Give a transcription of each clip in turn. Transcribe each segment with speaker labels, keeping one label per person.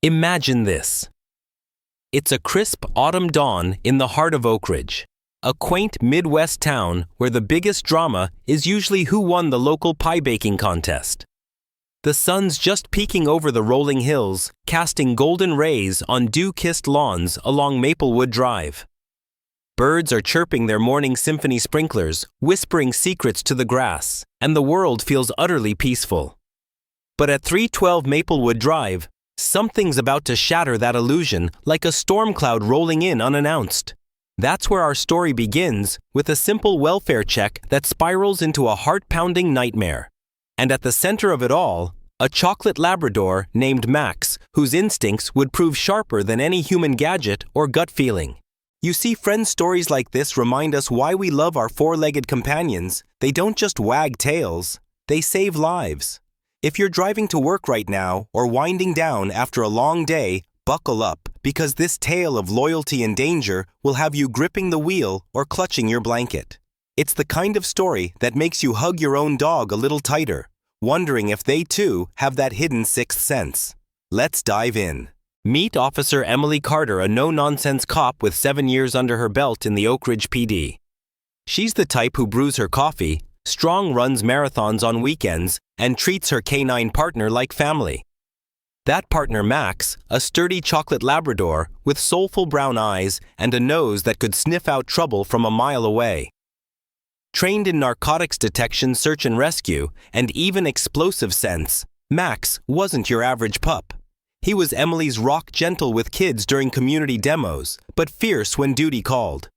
Speaker 1: Imagine this. It's a crisp autumn dawn in the heart of Oak Ridge, a quaint Midwest town where the biggest drama is usually who won the local pie baking contest. The sun's just peeking over the rolling hills, casting golden rays on dew-kissed lawns along Maplewood Drive. Birds are chirping their morning symphony sprinklers, whispering secrets to the grass, and the world feels utterly peaceful. But at 312 Maplewood Drive, something's about to shatter that illusion like a storm cloud rolling in unannounced. That's where our story begins, with a simple welfare check that spirals into a heart-pounding nightmare. And at the center of it all, a chocolate Labrador named Max, whose instincts would prove sharper than any human gadget or gut feeling. You see, friends, stories like this remind us why we love our four-legged companions. They don't just wag tails, they save lives. If you're driving to work right now or winding down after a long day, buckle up, because this tale of loyalty and danger will have you gripping the wheel or clutching your blanket. It's the kind of story that makes you hug your own dog a little tighter, wondering if they too have that hidden sixth sense. Let's dive in. Meet Officer Emily Carter, a no-nonsense cop with 7 years under her belt in the Oak Ridge PD. She's the type who brews her coffee, strong runs marathons on weekends, and treats her K9 partner like family. That partner, Max, a sturdy chocolate Labrador with soulful brown eyes and a nose that could sniff out trouble from a mile away. Trained in narcotics detection, search and rescue, and even explosive sense, Max wasn't your average pup. He was Emily's rock gentle with kids during community demos, but fierce when duty called.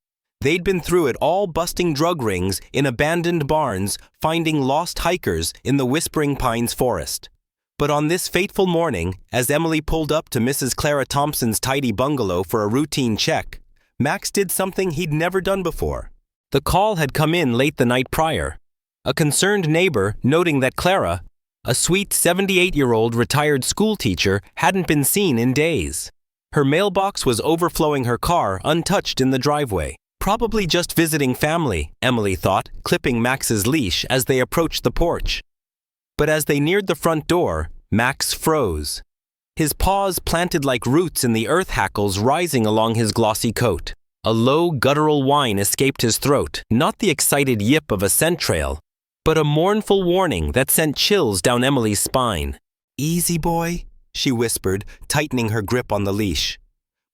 Speaker 1: They'd been through it all, busting drug rings in abandoned barns, finding lost hikers in the Whispering Pines forest. But on this fateful morning, as Emily pulled up to Mrs. Clara Thompson's tidy bungalow for a routine check, Max did something he'd never done before. The call had come in late the night prior. A concerned neighbor noting that Clara, a sweet 78-year-old retired schoolteacher, hadn't been seen in days. Her mailbox was overflowing her car untouched in the driveway. Probably just visiting family, Emily thought, clipping Max's leash as they approached the porch. But as they neared the front door, Max froze. His paws planted like roots in the earth hackles rising along his glossy coat. A low, guttural whine escaped his throat, not the excited yip of a scent trail, but a mournful warning that sent chills down Emily's spine. "Easy, boy," she whispered, tightening her grip on the leash.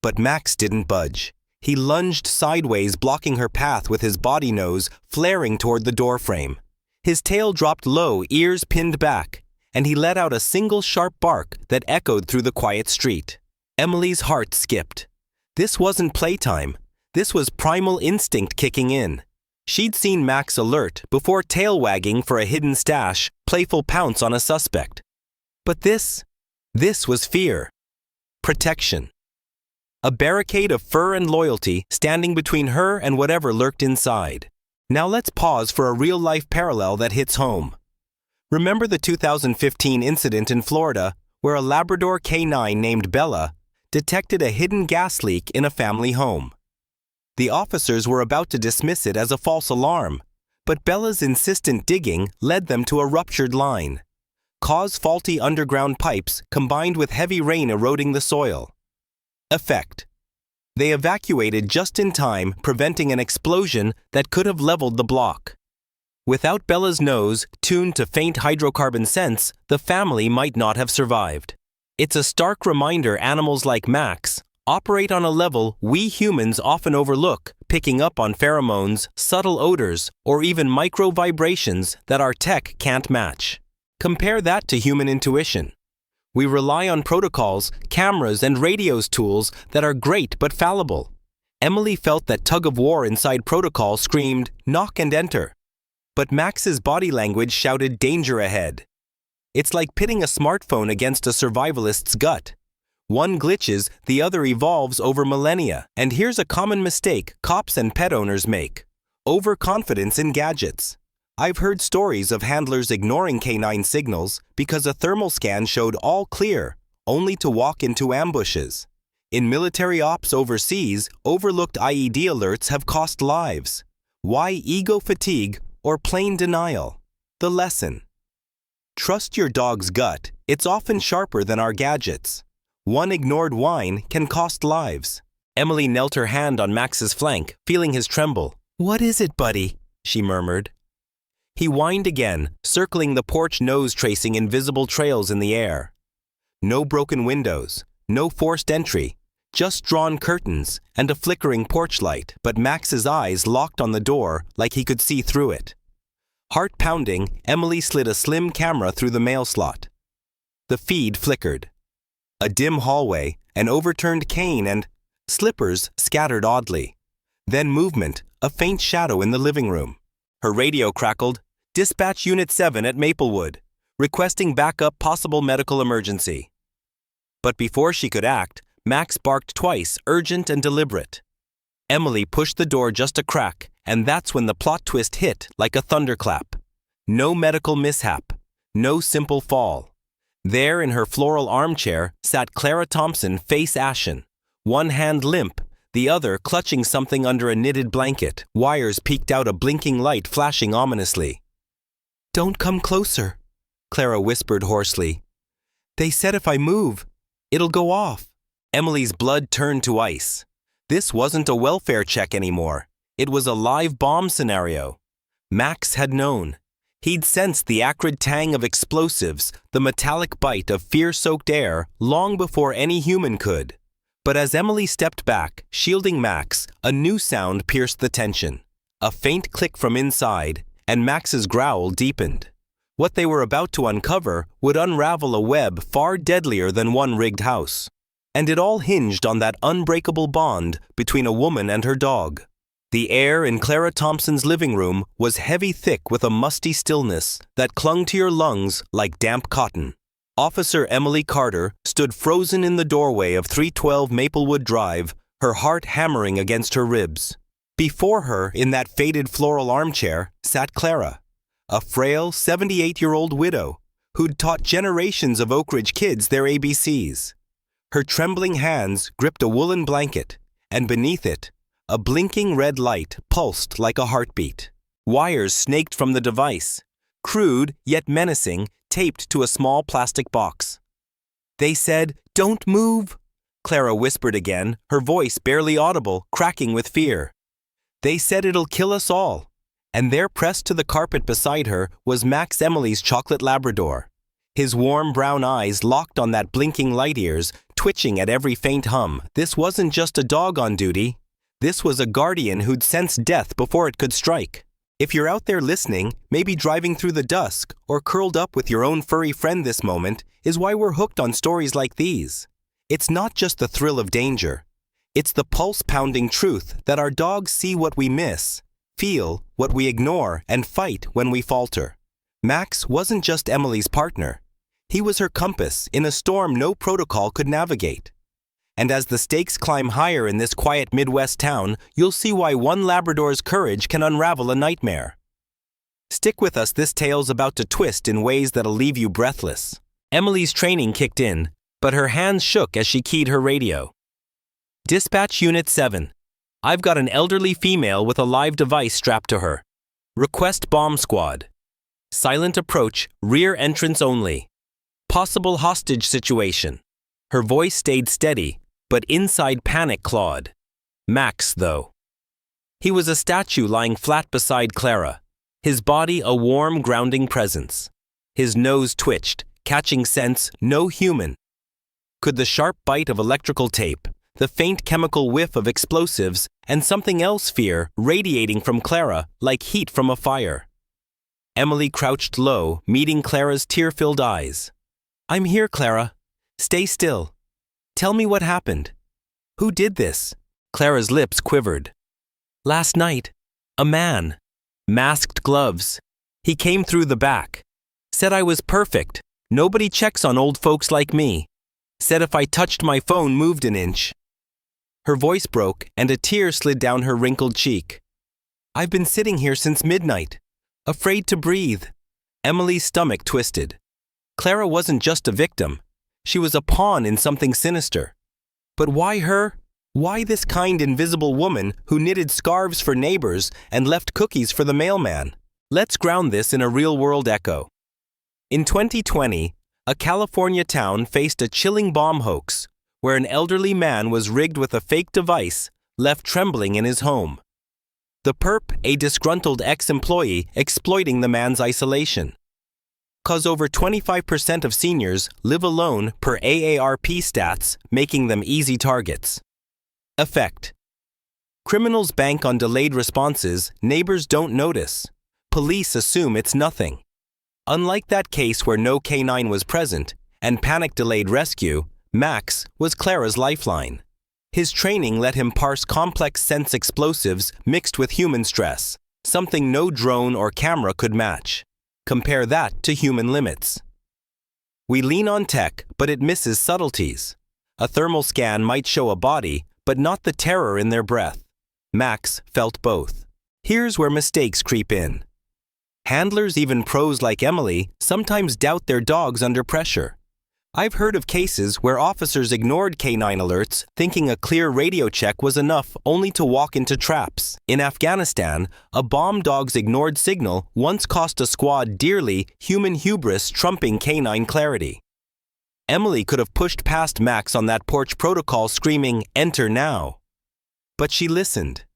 Speaker 1: But Max didn't budge. He lunged sideways, blocking her path with his body nose flaring toward the doorframe. His tail dropped low, ears pinned back, and he let out a single sharp bark that echoed through the quiet street. Emily's heart skipped. This wasn't playtime. This was primal instinct kicking in. She'd seen Max alert before tail wagging for a hidden stash, playful pounce on a suspect. But this was fear. Protection. A barricade of fur and loyalty standing between her and whatever lurked inside. Now let's pause for a real-life parallel that hits home. Remember the 2015 incident in Florida where a Labrador K9 named Bella detected a hidden gas leak in a family home? The officers were about to dismiss it as a false alarm, but Bella's insistent digging led them to a ruptured line. Cause faulty underground pipes combined with heavy rain eroding the soil. Effect. They evacuated just in time, preventing an explosion that could have leveled the block. Without Bella's nose, tuned to faint hydrocarbon scents, the family might not have survived. It's a stark reminder animals like Max operate on a level we humans often overlook, picking up on pheromones, subtle odors, or even micro vibrations that our tech can't match. Compare that to human intuition. We rely on protocols, cameras, and radios tools that are great but fallible. Emily felt that tug of war inside protocol screamed, "Knock and enter." But Max's body language shouted danger ahead. It's like pitting a smartphone against a survivalist's gut. One glitches, the other evolves over millennia. And here's a common mistake cops and pet owners make: overconfidence in gadgets. I've heard stories of handlers ignoring K9 signals because a thermal scan showed all clear, only to walk into ambushes. In military ops overseas, overlooked IED alerts have cost lives. Why ego fatigue or plain denial? The lesson: trust your dog's gut. It's often sharper than our gadgets. One ignored whine can cost lives. Emily knelt her hand on Max's flank, feeling his tremble. "What is it, buddy?" she murmured. He whined again, circling the porch, nose tracing invisible trails in the air. No broken windows, no forced entry, just drawn curtains and a flickering porch light, but Max's eyes locked on the door like he could see through it. Heart pounding, Emily slid a slim camera through the mail slot. The feed flickered. A dim hallway, an overturned cane, and slippers scattered oddly. Then movement, a faint shadow in the living room. Her radio crackled, "Dispatch Unit 7 at Maplewood, requesting backup, possible medical emergency." But before she could act, Max barked twice, urgent and deliberate. Emily pushed the door just a crack, and that's when the plot twist hit like a thunderclap. No medical mishap, no simple fall. There in her floral armchair sat Clara Thompson, face ashen, one hand limp, the other clutching something under a knitted blanket. Wires peeked out, a blinking light flashing ominously. "Don't come closer," Clara whispered hoarsely. "They said if I move, it'll go off." Emily's blood turned to ice. This wasn't a welfare check anymore. It was a live bomb scenario. Max had known. He'd sensed the acrid tang of explosives, the metallic bite of fear-soaked air, long before any human could. But as Emily stepped back, shielding Max, a new sound pierced the tension. A faint click from inside, and Max's growl deepened. What they were about to uncover would unravel a web far deadlier than one rigged house. And it all hinged on that unbreakable bond between a woman and her dog. The air in Clara Thompson's living room was heavy, thick with a musty stillness that clung to your lungs like damp cotton. Officer Emily Carter stood frozen in the doorway of 312 Maplewood Drive, her heart hammering against her ribs. Before her, in that faded floral armchair, sat Clara, a frail 78-year-old widow who'd taught generations of Oak Ridge kids their ABCs. Her trembling hands gripped a woolen blanket, and beneath it, a blinking red light pulsed like a heartbeat. Wires snaked from the device, crude yet menacing, taped to a small plastic box. "They said, 'Don't move,'" Clara whispered again, her voice barely audible, cracking with fear. "They said it'll kill us all." And there, pressed to the carpet beside her, was Max, Emily's chocolate Labrador. His warm brown eyes locked on that blinking light, ears twitching at every faint hum. This wasn't just a dog on duty. This was a guardian who'd sensed death before it could strike. If you're out there listening, maybe driving through the dusk, or curled up with your own furry friend, this moment is why we're hooked on stories like these. It's not just the thrill of danger. It's the pulse-pounding truth that our dogs see what we miss, feel what we ignore, and fight when we falter. Max wasn't just Emily's partner. He was her compass in a storm no protocol could navigate. And as the stakes climb higher in this quiet Midwest town, you'll see why one Labrador's courage can unravel a nightmare. Stick with us, this tale's about to twist in ways that'll leave you breathless. Emily's training kicked in, but her hands shook as she keyed her radio. "Dispatch Unit 7. I've got an elderly female with a live device strapped to her. Request bomb squad. Silent approach, rear entrance only. Possible hostage situation." Her voice stayed steady, but inside panic clawed. Max, though. He was a statue lying flat beside Clara, his body a warm, grounding presence. His nose twitched, catching scents no human. Could the sharp bite of electrical tape, the faint chemical whiff of explosives, and something else fear radiating from Clara like heat from a fire? Emily crouched low, meeting Clara's tear-filled eyes. "I'm here, Clara. Stay still. Tell me what happened. Who did this?" Clara's lips quivered. "Last night, a man. Masked gloves. He came through the back. Said I was perfect. Nobody checks on old folks like me. Said if I touched my phone, moved an inch." Her voice broke, and a tear slid down her wrinkled cheek. "I've been sitting here since midnight, afraid to breathe." Emily's stomach twisted. Clara wasn't just a victim. She was a pawn in something sinister. But why her? Why this kind, invisible woman who knitted scarves for neighbors and left cookies for the mailman? Let's ground this in a real-world echo. In 2020, a California town faced a chilling bomb hoax where an elderly man was rigged with a fake device, left trembling in his home. The perp, a disgruntled ex-employee, exploiting the man's isolation. Cause over 25% of seniors live alone per AARP stats, making them easy targets. Effect. Criminals bank on delayed responses, neighbors don't notice. Police assume it's nothing. Unlike that case where no K9 was present and panic delayed rescue, Max was Clara's lifeline. His training let him parse complex sense explosives mixed with human stress, something no drone or camera could match. Compare that to human limits. We lean on tech, but it misses subtleties. A thermal scan might show a body, but not the terror in their breath. Max felt both. Here's where mistakes creep in. Handlers, even pros like Emily, sometimes doubt their dogs under pressure. I've heard of cases where officers ignored K9 alerts, thinking a clear radio check was enough only to walk into traps. In Afghanistan, a bomb dog's ignored signal once cost a squad dearly, human hubris trumping K9 clarity. Emily could have pushed past Max on that porch protocol screaming, "Enter now." But she listened.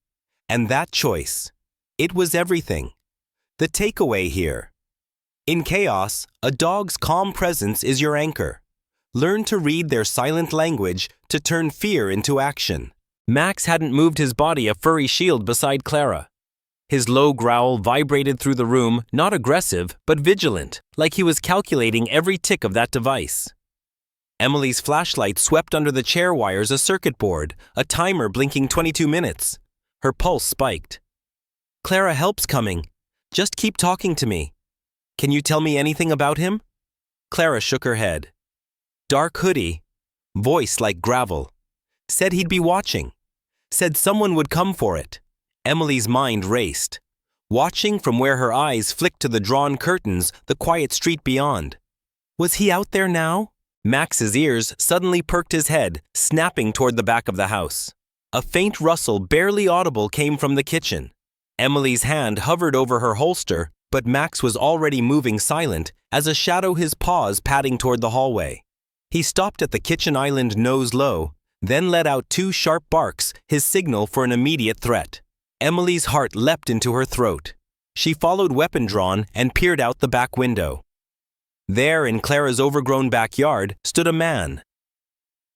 Speaker 1: And that choice, it was everything. The takeaway here. In chaos, a dog's calm presence is your anchor. Learn to read their silent language to turn fear into action. Max hadn't moved his body a furry shield beside Clara. His low growl vibrated through the room, not aggressive, but vigilant, like he was calculating every tick of that device. Emily's flashlight swept under the chair wires a circuit board, a timer blinking 22 minutes. Her pulse spiked. "Clara, help's coming. Just keep talking to me. Can you tell me anything about him?" Clara shook her head. Dark hoodie, voice like gravel. Said he'd be watching. Said someone would come for it. Emily's mind raced, watching from where her eyes flicked to the drawn curtains, the quiet street beyond. Was he out there now? Max's ears suddenly perked his head, snapping toward the back of the house. A faint rustle, barely audible, came from the kitchen. Emily's hand hovered over her holster, but Max was already moving silent as a shadow, his paws padding toward the hallway. He stopped at the kitchen island, nose low, then let out 2 sharp barks, his signal for an immediate threat. Emily's heart leapt into her throat. She followed, weapon drawn, and peered out the back window. There, in Clara's overgrown backyard, stood a man.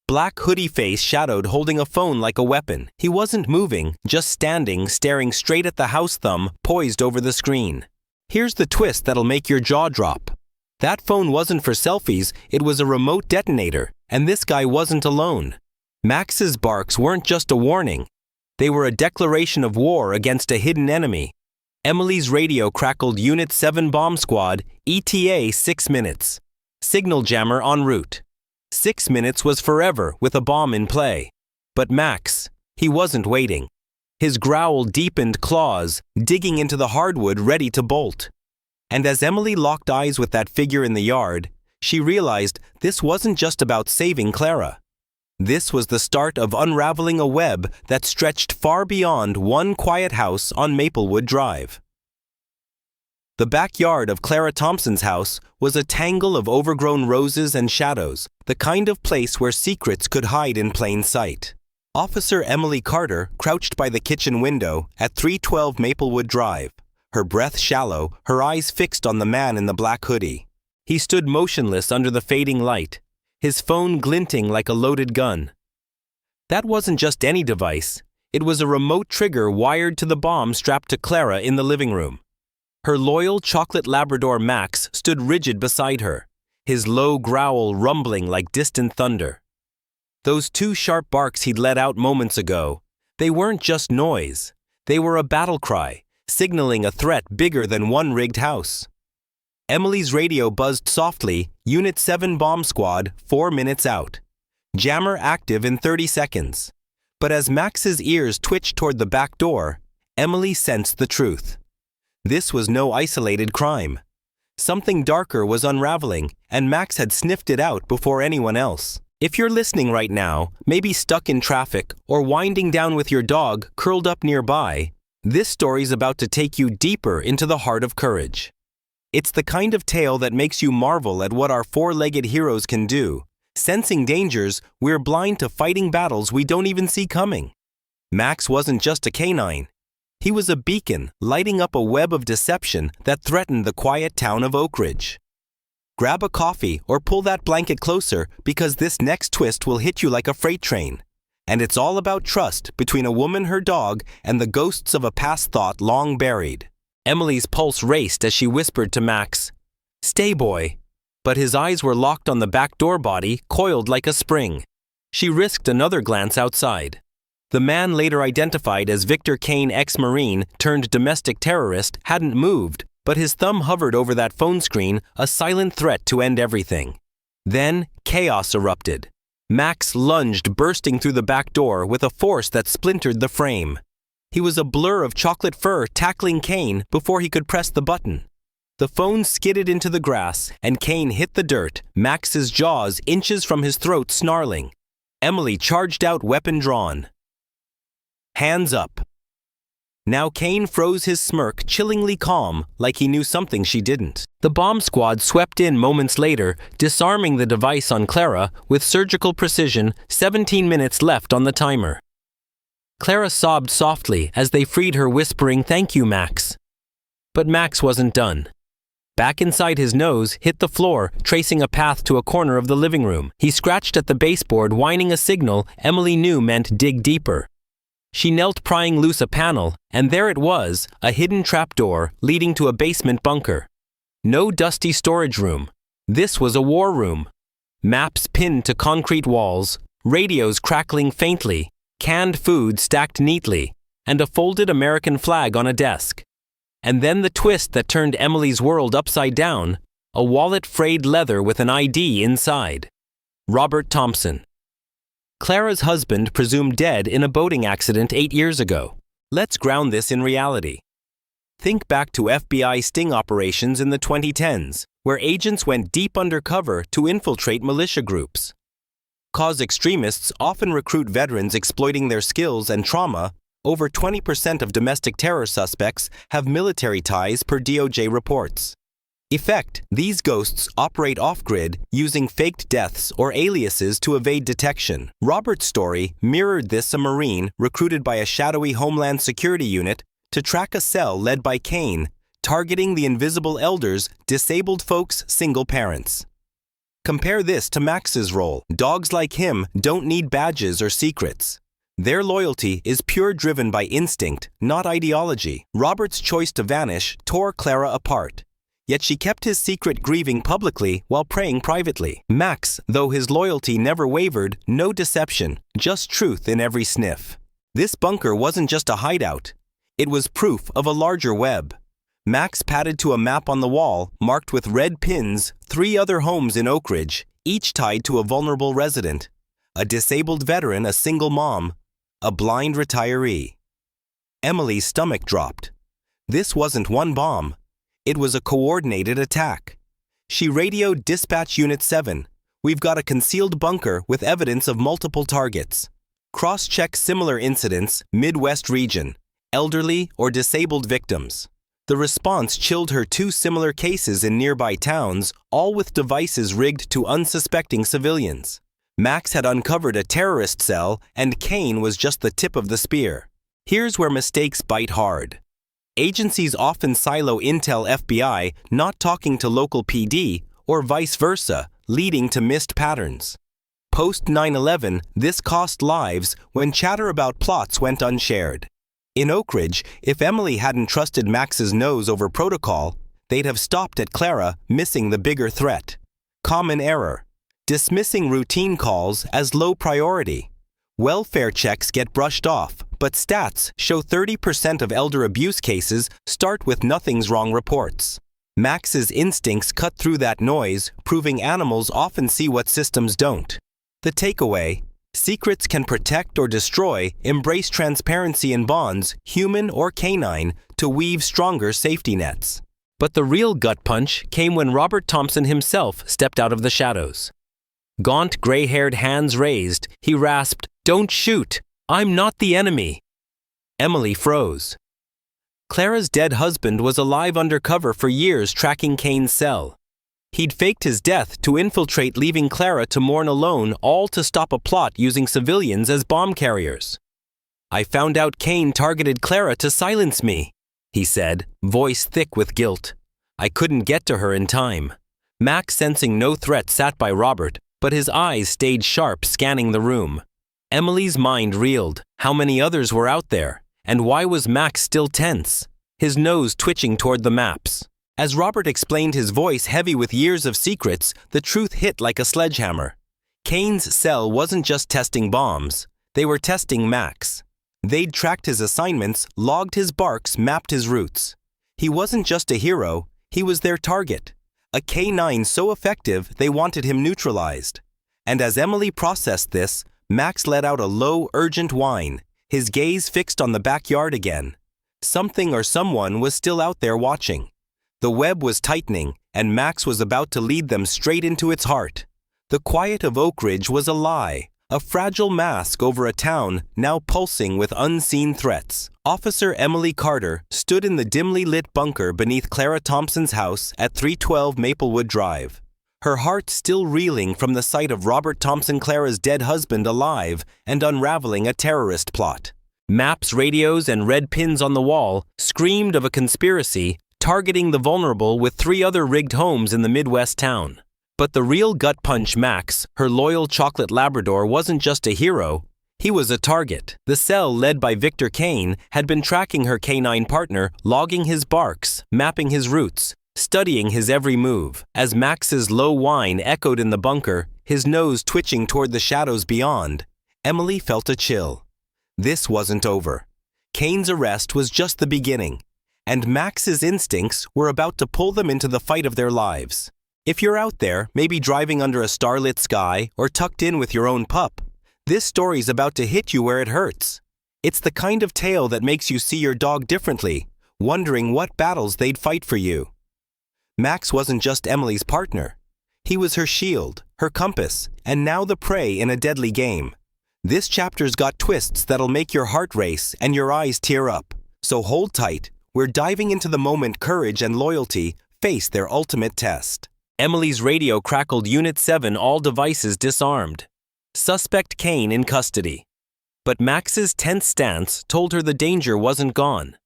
Speaker 1: Black hoodie face shadowed, holding a phone like a weapon. He wasn't moving, just standing, staring straight at the house thumb poised over the screen. Here's the twist that'll make your jaw drop. That phone wasn't for selfies, it was a remote detonator, and this guy wasn't alone. Max's barks weren't just a warning. They were a declaration of war against a hidden enemy. Emily's radio crackled, Unit 7 Bomb Squad, ETA 6 minutes. Signal jammer en route. 6 minutes was forever with a bomb in play. But Max, he wasn't waiting. His growl deepened, claws digging into the hardwood, ready to bolt. And as Emily locked eyes with that figure in the yard, she realized this wasn't just about saving Clara. This was the start of unraveling a web that stretched far beyond one quiet house on Maplewood Drive. The backyard of Clara Thompson's house was a tangle of overgrown roses and shadows, the kind of place where secrets could hide in plain sight. Officer Emily Carter crouched by the kitchen window at 312 Maplewood Drive, her breath shallow, her eyes fixed on the man in the black hoodie. He stood motionless under the fading light, his phone glinting like a loaded gun. That wasn't just any device. It was a remote trigger wired to the bomb strapped to Clara in the living room. Her loyal chocolate Labrador Max stood rigid beside her, his low growl rumbling like distant thunder. Those 2 sharp barks he'd let out moments ago, they weren't just noise. They were a battle cry, signaling a threat bigger than one rigged house. Emily's radio buzzed softly, Unit 7 Bomb Squad, 4 minutes out. Jammer active in 30 seconds. But as Max's ears twitched toward the back door, Emily sensed the truth. This was no isolated crime. Something darker was unraveling, and Max had sniffed it out before anyone else. If you're listening right now, maybe stuck in traffic or winding down with your dog curled up nearby, this story's about to take you deeper into the heart of courage. It's the kind of tale that makes you marvel at what our 4-legged heroes can do, Sensing dangers, we're blind to fighting battles we don't even see coming. Max wasn't just a canine. He was a beacon lighting up a web of deception that threatened the quiet town of Oakridge. Grab a coffee or pull that blanket closer because this next twist will hit you like a freight train. And it's all about trust between a woman, her dog, and the ghosts of a past thought long buried. Emily's pulse raced as she whispered to Max, "Stay, boy." But his eyes were locked on the back door body, coiled like a spring. She risked another glance outside. The man later identified as Victor Kane, ex-Marine turned domestic terrorist, hadn't moved, but his thumb hovered over that phone screen, a silent threat to end everything. Then, chaos erupted. Max lunged, bursting through the back door with a force that splintered the frame. He was a blur of chocolate fur tackling Kane before he could press the button. The phone skidded into the grass, and Kane hit the dirt, Max's jaws inches from his throat snarling. Emily charged out, weapon drawn. Hands up. Now Kane froze his smirk, chillingly calm, like he knew something she didn't. The bomb squad swept in moments later, disarming the device on Clara with surgical precision, 17 minutes left on the timer. Clara sobbed softly as they freed her, whispering, "Thank you, Max." But Max wasn't done. Back inside his nose hit the floor, tracing a path to a corner of the living room. He scratched at the baseboard, whining a signal Emily knew meant dig deeper. She knelt, prying loose a panel, and there it was, a hidden trapdoor leading to a basement bunker. No dusty storage room. This was a war room. Maps pinned to concrete walls, radios crackling faintly, canned food stacked neatly, and a folded American flag on a desk. And then the twist that turned Emily's world upside down, a wallet frayed leather with an ID inside. Robert Thompson. Clara's husband presumed dead in a boating accident 8 years ago. Let's ground this in reality. Think back to FBI sting operations in the 2010s, where agents went deep undercover to infiltrate militia groups. Cause extremists often recruit veterans exploiting their skills and trauma. Over 20% of domestic terror suspects have military ties per DOJ reports. Effect: these ghosts operate off-grid, using faked deaths or aliases to evade detection. Robert's story mirrored this: a Marine recruited by a shadowy Homeland Security unit to track a cell led by Kane, targeting the invisible elders, disabled folks, single parents. Compare this to Max's role. Dogs like him don't need badges or secrets. Their loyalty is pure, driven by instinct, not ideology. Robert's choice to vanish tore Clara apart. Yet she kept his secret, grieving publicly while praying privately. Max, though his loyalty never wavered, no deception, just truth in every sniff. This bunker wasn't just a hideout. It was proof of a larger web. Max padded to a map on the wall, marked with red pins, 3 other homes in Oakridge, each tied to a vulnerable resident. A disabled veteran, a single mom, a blind retiree. Emily's stomach dropped. This wasn't one bomb. It was a coordinated attack. She radioed Dispatch Unit 7. "We've got a concealed bunker with evidence of multiple targets. Cross-check similar incidents, Midwest region, elderly or disabled victims." The response chilled her: 2 similar cases in nearby towns, all with devices rigged to unsuspecting civilians. Max had uncovered a terrorist cell, and Kane was just the tip of the spear. Here's where mistakes bite hard. Agencies often silo intel: FBI not talking to local PD, or vice versa, leading to missed patterns. Post 9/11, this cost lives when chatter about plots went unshared. In Oakridge, if Emily hadn't trusted Max's nose over protocol, they'd have stopped at Clara, missing the bigger threat. Common error: dismissing routine calls as low priority. Welfare checks get brushed off, but stats show 30% of elder abuse cases start with "nothing's wrong" reports. Max's instincts cut through that noise, proving animals often see what systems don't. The takeaway: secrets can protect or destroy. Embrace transparency in bonds, human or canine, to weave stronger safety nets. But the real gut punch came when Robert Thompson himself stepped out of the shadows. Gaunt, gray-haired, hands raised, he rasped, "Don't shoot! I'm not the enemy!" Emily froze. Clara's dead husband was alive undercover for years, tracking Kane's cell. He'd faked his death to infiltrate, leaving Clara to mourn alone, all to stop a plot using civilians as bomb carriers. "I found out Kane targeted Clara to silence me," he said, voice thick with guilt. "I couldn't get to her in time." Max, sensing no threat, sat by Robert, but his eyes stayed sharp, scanning the room. Emily's mind reeled. How many others were out there? And why was Max still tense, his nose twitching toward the maps? As Robert explained, his voice heavy with years of secrets, the truth hit like a sledgehammer. Kane's cell wasn't just testing bombs. They were testing Max. They'd tracked his assignments, logged his barks, mapped his routes. He wasn't just a hero, he was their target. A K9 so effective they wanted him neutralized. And as Emily processed this, Max let out a low, urgent whine, his gaze fixed on the backyard again. Something or someone was still out there watching. The web was tightening, and Max was about to lead them straight into its heart. The quiet of Oak Ridge was a lie, a fragile mask over a town now pulsing with unseen threats. Officer Emily Carter stood in the dimly lit bunker beneath Clara Thompson's house at 312 Maplewood Drive, her heart still reeling from the sight of Robert Thompson, Clara's dead husband, alive and unraveling a terrorist plot. Maps, radios, and red pins on the wall screamed of a conspiracy targeting the vulnerable, with 3 other rigged homes in the Midwest town. But the real gut punch, Max, her loyal chocolate Labrador, wasn't just a hero, he was a target. The cell, led by Victor Kane, had been tracking her K9 partner, logging his barks, mapping his routes, studying his every move. As Max's low whine echoed in the bunker, his nose twitching toward the shadows beyond, Emily felt a chill. This wasn't over. Kane's arrest was just the beginning, and Max's instincts were about to pull them into the fight of their lives. If you're out there, maybe driving under a starlit sky or tucked in with your own pup, this story's about to hit you where it hurts. It's the kind of tale that makes you see your dog differently, wondering what battles they'd fight for you. Max wasn't just Emily's partner. He was her shield, her compass, and now the prey in a deadly game. This chapter's got twists that'll make your heart race and your eyes tear up. So hold tight, we're diving into the moment courage and loyalty face their ultimate test. Emily's radio crackled. Unit 7, all devices disarmed. Suspect Kane in custody. But Max's tense stance told her the danger wasn't gone.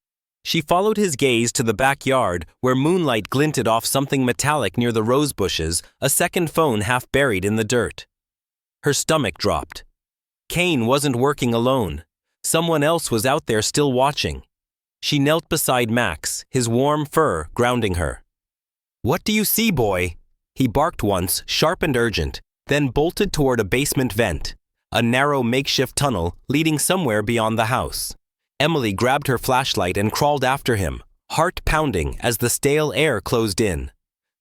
Speaker 1: She followed his gaze to the backyard, where moonlight glinted off something metallic near the rose bushes, a second phone half buried in the dirt. Her stomach dropped. Kane wasn't working alone. Someone else was out there still watching. She knelt beside Max, his warm fur grounding her. "What do you see, boy?" He barked once, sharp and urgent, then bolted toward a basement vent, a narrow makeshift tunnel leading somewhere beyond the house. Emily grabbed her flashlight and crawled after him, heart pounding as the stale air closed in.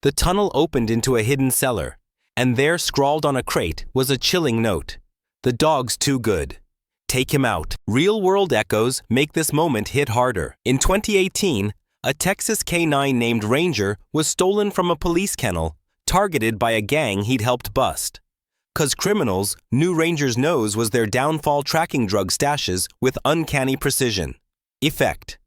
Speaker 1: The tunnel opened into a hidden cellar, and there, scrawled on a crate, was a chilling note. "The dog's too good. Take him out." Real-world echoes make this moment hit harder. In 2018, a Texas K9 named Ranger was stolen from a police kennel, targeted by a gang he'd helped bust. 'Cause criminals knew Ranger's nose was their downfall, tracking drug stashes with uncanny precision. Effect: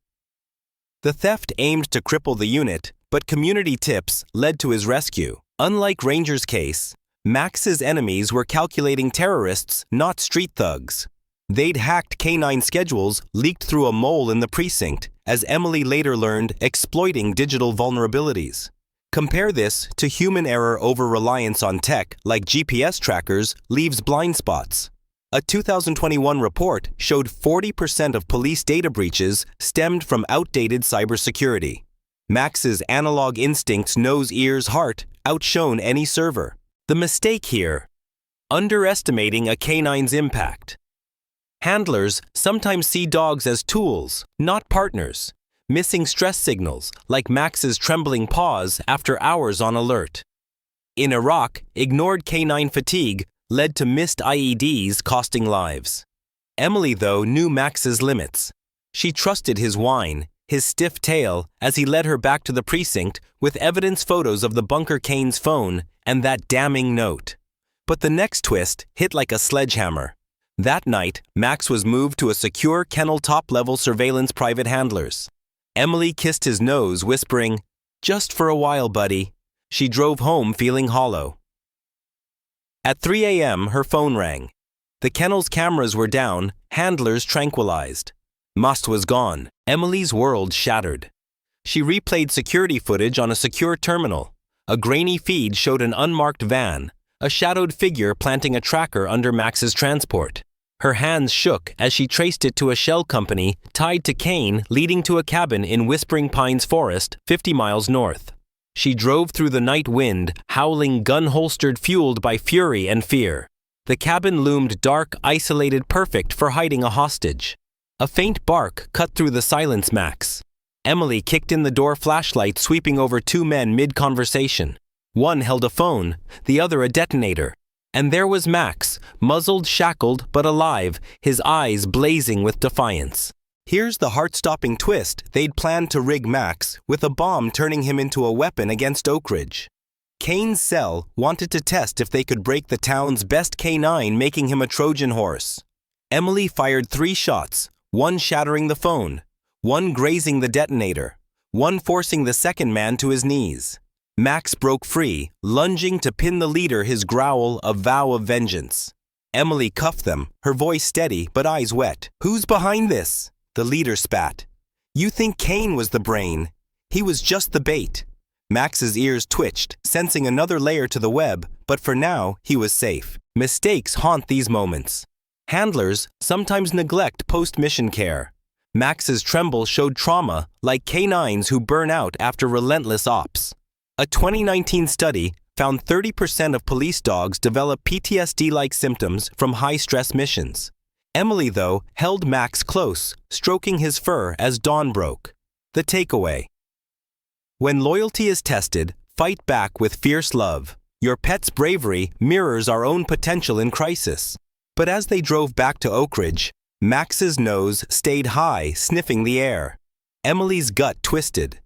Speaker 1: the theft aimed to cripple the unit, but community tips led to his rescue. Unlike Ranger's case, Max's enemies were calculating terrorists, not street thugs. They'd hacked K9 schedules, leaked through a mole in the precinct, as Emily later learned, exploiting digital vulnerabilities. Compare this to human error. Over-reliance on tech, like GPS trackers, leaves blind spots. A 2021 report showed 40% of police data breaches stemmed from outdated cybersecurity. Max's analog instincts, nose, ears, heart, outshone any server. The mistake here: underestimating a K9's impact. Handlers sometimes see dogs as tools, not partners, missing stress signals like Max's trembling paws after hours on alert. In Iraq, ignored K9 fatigue led to missed IEDs costing lives. Emily, though, knew Max's limits. She trusted his whine, his stiff tail, as he led her back to the precinct with evidence, photos of the bunker, Kane's phone, and that damning note. But the next twist hit like a sledgehammer. That night, Max was moved to a secure kennel, top-level surveillance, private handlers. Emily kissed his nose, whispering, "Just for a while, buddy." She drove home feeling hollow. At 3 a.m., her phone rang. The kennel's cameras were down, handlers tranquilized. Must was gone. Emily's world shattered. She replayed security footage on a secure terminal. A grainy feed showed an unmarked van, a shadowed figure planting a tracker under Max's transport. Her hands shook as she traced it to a shell company tied to K9 leading to a cabin in Whispering Pines Forest, 50 miles north. She drove through the night wind, howling gun-holstered, fueled by fury and fear. The cabin loomed dark, isolated, perfect for hiding a hostage. A faint bark cut through the silence. Max. Emily kicked in the door flashlight, sweeping over two men mid-conversation. One held a phone, the other a detonator. And there was Max, muzzled, shackled, but alive, his eyes blazing with defiance. Here's the heart-stopping twist. They'd planned to rig Max, with a bomb turning him into a weapon against Oakridge. K9's cell wanted to test if they could break the town's best K9, making him a Trojan horse. Emily fired 3 shots, one shattering the phone, one grazing the detonator, one forcing the second man to his knees. Max broke free, lunging to pin the leader, his growl a vow of vengeance. Emily cuffed them, her voice steady but eyes wet. "Who's behind this?" The leader spat. "You think K9 was the brain. He was just the bait." Max's ears twitched, sensing another layer to the web, but for now, he was safe. Mistakes haunt these moments. Handlers sometimes neglect post-mission care. Max's tremble showed trauma, like K9s who burn out after relentless ops. A 2019 study found 30% of police dogs develop PTSD-like symptoms from high-stress missions. Emily, though, held Max close, stroking his fur as dawn broke. The takeaway: when loyalty is tested, fight back with fierce love. Your pet's bravery mirrors our own potential in crisis. But as they drove back to Oakridge, Max's nose stayed high, sniffing the air. Emily's gut twisted.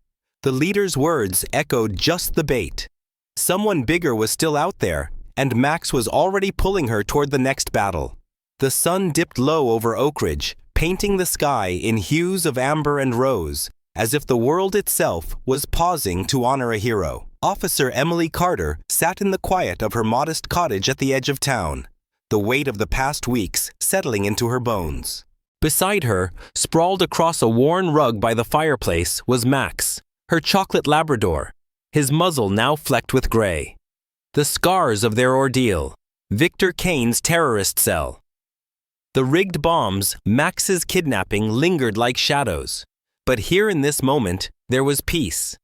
Speaker 1: The leader's words echoed just the bait. Someone bigger was still out there, and Max was already pulling her toward the next battle. The sun dipped low over Oakridge, painting the sky in hues of amber and rose, as if the world itself was pausing to honor a hero. Officer Emily Carter sat in the quiet of her modest cottage at the edge of town, the weight of the past weeks settling into her bones. Beside her, sprawled across a worn rug by the fireplace, was Max, her chocolate Labrador, his muzzle now flecked with gray. The scars of their ordeal. Victor K9's terrorist cell. The rigged bombs, Max's kidnapping lingered like shadows. But here in this moment, there was peace.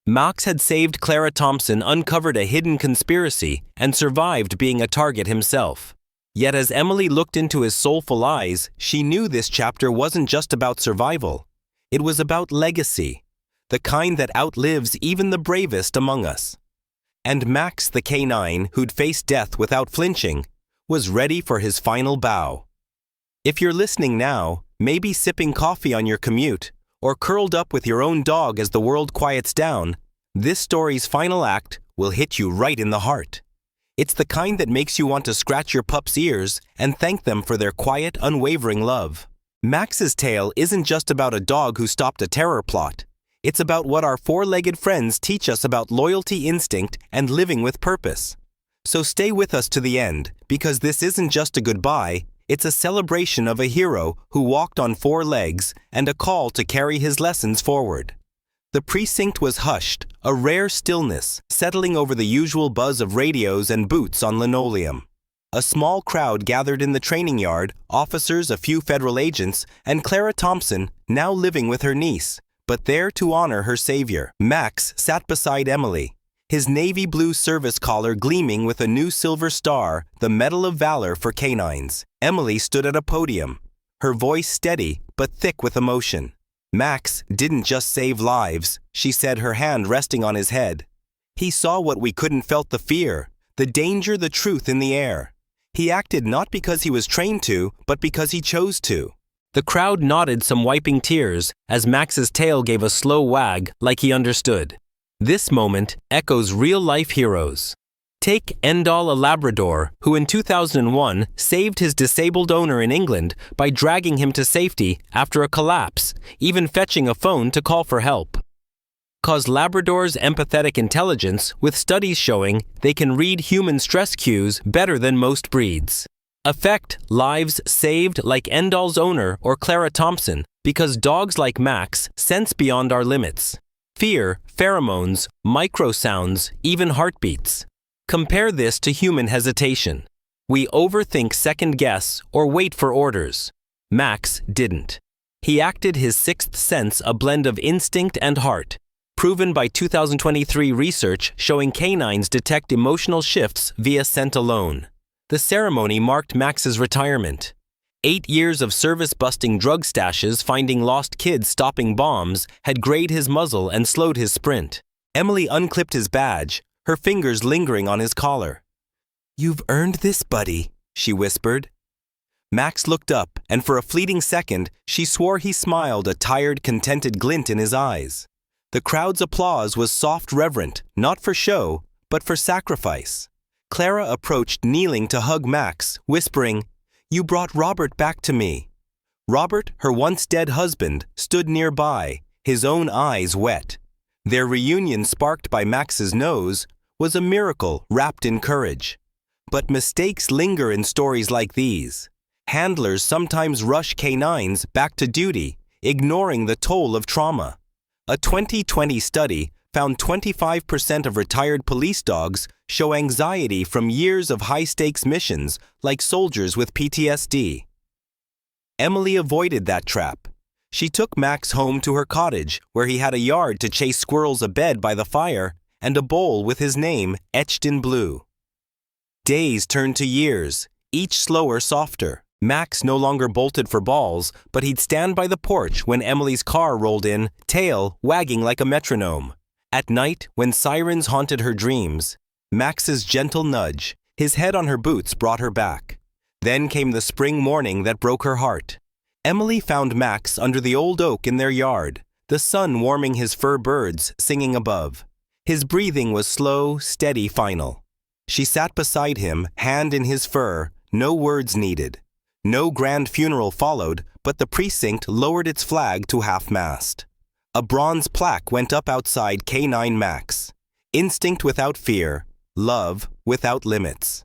Speaker 1: Max had saved Clara Thompson, uncovered a hidden conspiracy, and survived being a target himself. Yet as Emily looked into his soulful eyes, she knew this chapter wasn't just about survival. It was about legacy, the kind that outlives even the bravest among us. And Max, the K9, who'd faced death without flinching, was ready for his final bow. If you're listening now, maybe sipping coffee on your commute, or curled up with your own dog as the world quiets down, this story's final act will hit you right in the heart. It's the kind that makes you want to scratch your pup's ears and thank them for their quiet, unwavering love. Max's tale isn't just about a dog who stopped a terror plot. It's about what our four-legged friends teach us about loyalty, instinct, and living with purpose. So stay with us to the end, because this isn't just a goodbye, it's a celebration of a hero who walked on 4 legs and a call to carry his lessons forward. The precinct was hushed, a rare stillness settling over the usual buzz of radios and boots on linoleum. A small crowd gathered in the training yard, officers, a few federal agents, and Clara Thompson, now living with her niece, but there to honor her savior. Max sat beside Emily, his navy blue service collar gleaming with a new silver star, the Medal of Valor for K9s. Emily stood at a podium, her voice steady but thick with emotion. Max didn't just save lives, she said, her hand resting on his head. He saw what we couldn't, felt the fear, the danger, the truth in the air. He acted not because he was trained to, but because he chose to. The crowd nodded, some wiping tears, as Max's tail gave a slow wag, like he understood. This moment echoes real-life heroes. Take Endall, a Labrador, who in 2001 saved his disabled owner in England by dragging him to safety after a collapse, even fetching a phone to call for help. Cause Labrador's empathetic intelligence with studies showing they can read human stress cues better than most breeds. Effect: lives saved like Endall's owner or Clara Thompson because dogs like Max sense beyond our limits. Fear, pheromones, microsounds, even heartbeats. Compare this to human hesitation. We overthink, second guess, or wait for orders. Max didn't. He acted his sixth sense, a blend of instinct and heart, proven by 2023 research showing canines detect emotional shifts via scent alone. The ceremony marked Max's retirement. 8 years of service-busting drug stashes, finding lost kids, stopping bombs, had grayed his muzzle and slowed his sprint. Emily unclipped his badge, her fingers lingering on his collar. "You've earned this, buddy," she whispered. Max looked up, and for a fleeting second, she swore he smiled, a tired, contented glint in his eyes. The crowd's applause was soft, reverent, not for show, but for sacrifice. Clara approached, kneeling to hug Max, whispering, "You brought Robert back to me." Robert, her once dead husband, stood nearby, his own eyes wet. Their reunion, sparked by Max's nose, was a miracle wrapped in courage. But mistakes linger in stories like these. Handlers sometimes rush canines back to duty, ignoring the toll of trauma. A 2020 study found 25% of retired police dogs show anxiety from years of high-stakes missions, like soldiers with PTSD. Emily avoided that trap. She took Max home to her cottage, where he had a yard to chase squirrels, a bed by the fire, and a bowl with his name etched in blue. Days turned to years, each slower, softer. Max no longer bolted for balls, but he'd stand by the porch when Emily's car rolled in, tail wagging like a metronome. At night, when sirens haunted her dreams, Max's gentle nudge, his head on her boots, brought her back. Then came the spring morning that broke her heart. Emily found Max under the old oak in their yard, the sun warming his fur, birds singing above. His breathing was slow, steady, final. She sat beside him, hand in his fur, no words needed. No grand funeral followed, but the precinct lowered its flag to half-mast. A bronze plaque went up outside K9 Max. Instinct without fear, love without limits.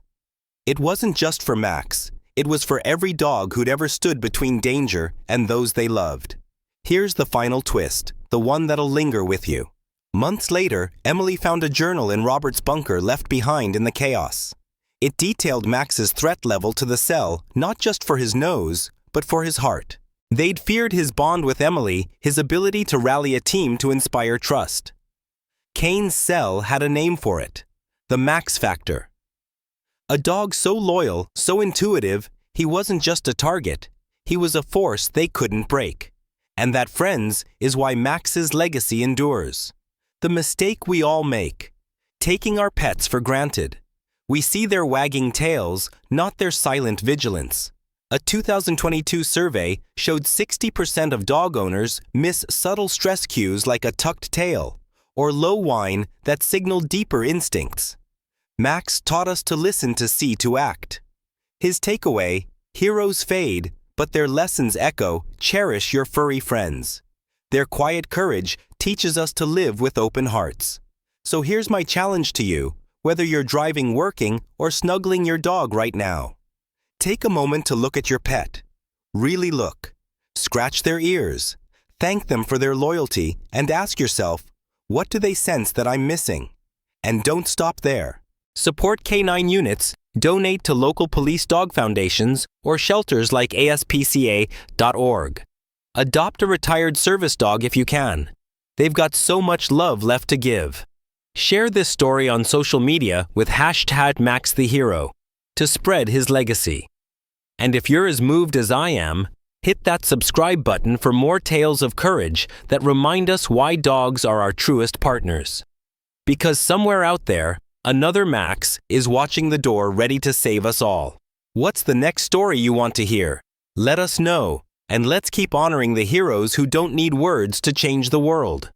Speaker 1: It wasn't just for Max. It was for every dog who'd ever stood between danger and those they loved. Here's the final twist, the one that'll linger with you. Months later, Emily found a journal in Robert's bunker left behind in the chaos. It detailed Max's threat level to the cell, not just for his nose, but for his heart. They'd feared his bond with Emily, his ability to rally a team to inspire trust. Kane's cell had a name for it, the Max Factor. A dog so loyal, so intuitive, he wasn't just a target. He was a force they couldn't break. And that, friends, is why Max's legacy endures. The mistake we all make, taking our pets for granted. We see their wagging tails, not their silent vigilance. A 2022 survey showed 60% of dog owners miss subtle stress cues like a tucked tail or low whine that signal deeper instincts. Max taught us to listen, to see, to act. His takeaway: heroes fade, but their lessons echo. Cherish your furry friends. Their quiet courage teaches us to live with open hearts. So here's my challenge to you, whether you're driving, working, or snuggling your dog right now. Take a moment to look at your pet. Really look. Scratch their ears. Thank them for their loyalty and ask yourself, what do they sense that I'm missing? And don't stop there. Support K9 units, donate to local police dog foundations or shelters like ASPCA.org. Adopt a retired service dog if you can. They've got so much love left to give. Share this story on social media with #MaxTheHero to spread his legacy. And if you're as moved as I am, hit that subscribe button for more tales of courage that remind us why dogs are our truest partners. Because somewhere out there, another Max is watching the door, ready to save us all. What's the next story you want to hear? Let us know, and let's keep honoring the heroes who don't need words to change the world.